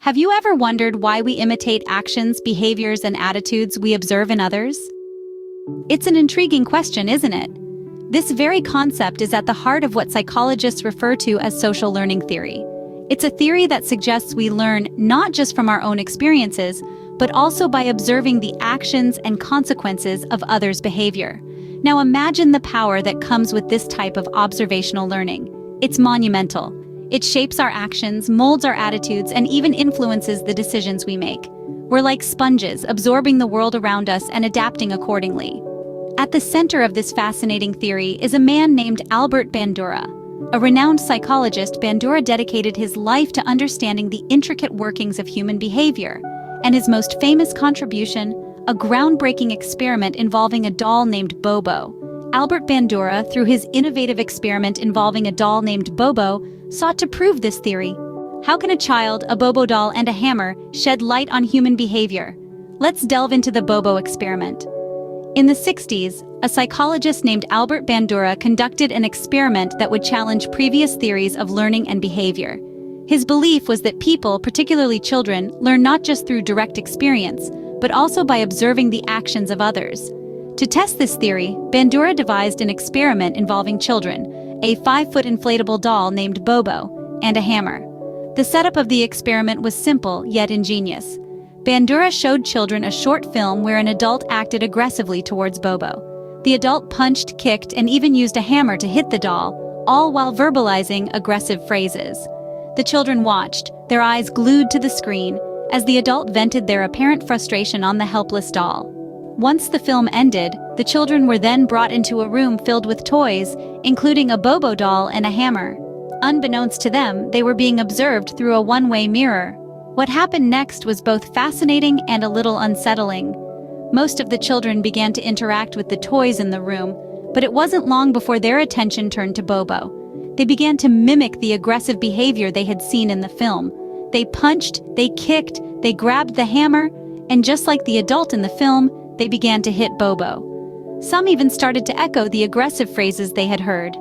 Have you ever wondered why we imitate actions, behaviors, and attitudes we observe in others? It's an intriguing question, isn't it? This very concept is at the heart of what psychologists refer to as social learning theory. It's a theory that suggests we learn not just from our own experiences, but also by observing the actions and consequences of others' behavior. Now imagine the power that comes with this type of observational learning. It's monumental. It shapes our actions, molds our attitudes, and even influences the decisions we make. We're like sponges, absorbing the world around us and adapting accordingly. At the center of this fascinating theory is a man named Albert Bandura. A renowned psychologist, Bandura dedicated his life to understanding the intricate workings of human behavior, and his most famous contribution, a groundbreaking experiment involving a doll named Bobo. Albert Bandura, through his innovative experiment involving a doll named Bobo, sought to prove this theory. How can a child, a Bobo doll, and a hammer shed light on human behavior? Let's delve into the Bobo experiment. In the 60s, a psychologist named Albert Bandura conducted an experiment that would challenge previous theories of learning and behavior. His belief was that people, particularly children, learn not just through direct experience, but also by observing the actions of others. To test this theory, Bandura devised an experiment involving children, a 5-foot inflatable doll named Bobo, and a hammer. The setup of the experiment was simple yet ingenious. Bandura showed children a short film where an adult acted aggressively towards Bobo. The adult punched, kicked, and even used a hammer to hit the doll, all while verbalizing aggressive phrases. The children watched, their eyes glued to the screen, as the adult vented their apparent frustration on the helpless doll. Once the film ended, the children were then brought into a room filled with toys, including a Bobo doll and a hammer. Unbeknownst to them, they were being observed through a one-way mirror. What happened next was both fascinating and a little unsettling. Most of the children began to interact with the toys in the room, but it wasn't long before their attention turned to Bobo. They began to mimic the aggressive behavior they had seen in the film. They punched, they kicked, they grabbed the hammer, and just like the adult in the film, they began to hit Bobo. Some even started to echo the aggressive phrases they had heard.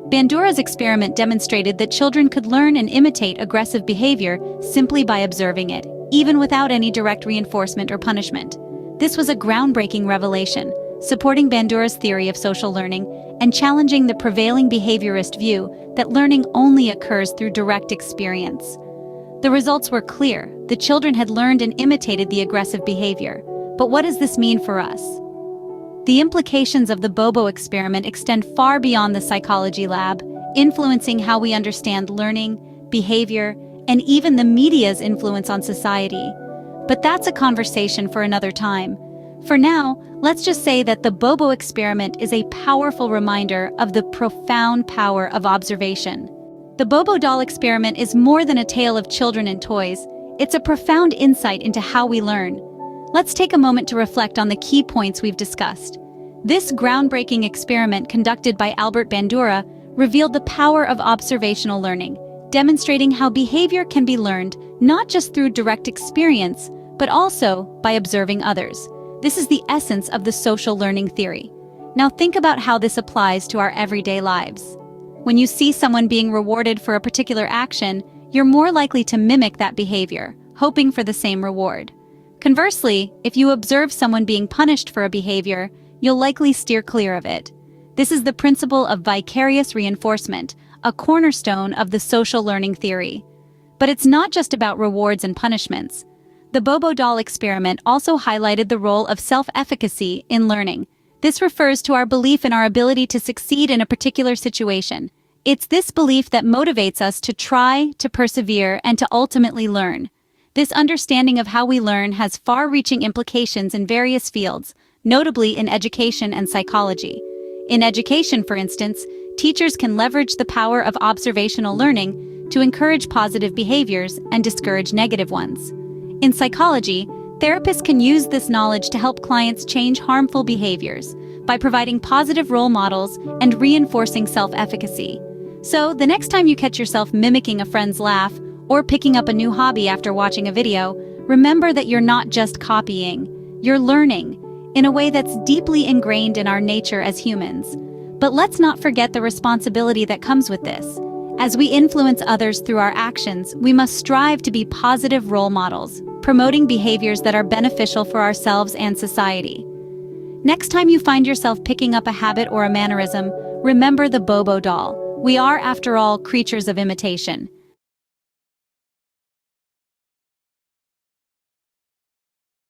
Bandura's experiment demonstrated that children could learn and imitate aggressive behavior simply by observing it, even without any direct reinforcement or punishment. This was a groundbreaking revelation, supporting Bandura's theory of social learning and challenging the prevailing behaviorist view that learning only occurs through direct experience. The results were clear. The children had learned and imitated the aggressive behavior. But what does this mean for us? The implications of the Bobo experiment extend far beyond the psychology lab, influencing how we understand learning, behavior, and even the media's influence on society. But that's a conversation for another time. For now, let's just say that the Bobo experiment is a powerful reminder of the profound power of observation. The Bobo doll experiment is more than a tale of children and toys. It's a profound insight into how we learn. Let's take a moment to reflect on the key points we've discussed. This groundbreaking experiment conducted by Albert Bandura revealed the power of observational learning, demonstrating how behavior can be learned not just through direct experience, but also by observing others. This is the essence of the social learning theory. Now think about how this applies to our everyday lives. When you see someone being rewarded for a particular action, you're more likely to mimic that behavior, hoping for the same reward. Conversely, if you observe someone being punished for a behavior, you'll likely steer clear of it. This is the principle of vicarious reinforcement, a cornerstone of the social learning theory. But it's not just about rewards and punishments. The Bobo doll experiment also highlighted the role of self-efficacy in learning. This refers to our belief in our ability to succeed in a particular situation. It's this belief that motivates us to try, to persevere, and to ultimately learn. This understanding of how we learn has far-reaching implications in various fields, notably in education and psychology. In education, for instance, teachers can leverage the power of observational learning to encourage positive behaviors and discourage negative ones. In psychology, therapists can use this knowledge to help clients change harmful behaviors by providing positive role models and reinforcing self-efficacy. So, the next time you catch yourself mimicking a friend's laugh or picking up a new hobby after watching a video, remember that you're not just copying, you're learning in a way that's deeply ingrained in our nature as humans. But let's not forget the responsibility that comes with this. As we influence others through our actions, we must strive to be positive role models, promoting behaviors that are beneficial for ourselves and society. Next time you find yourself picking up a habit or a mannerism, remember the Bobo doll. We are, after all, creatures of imitation.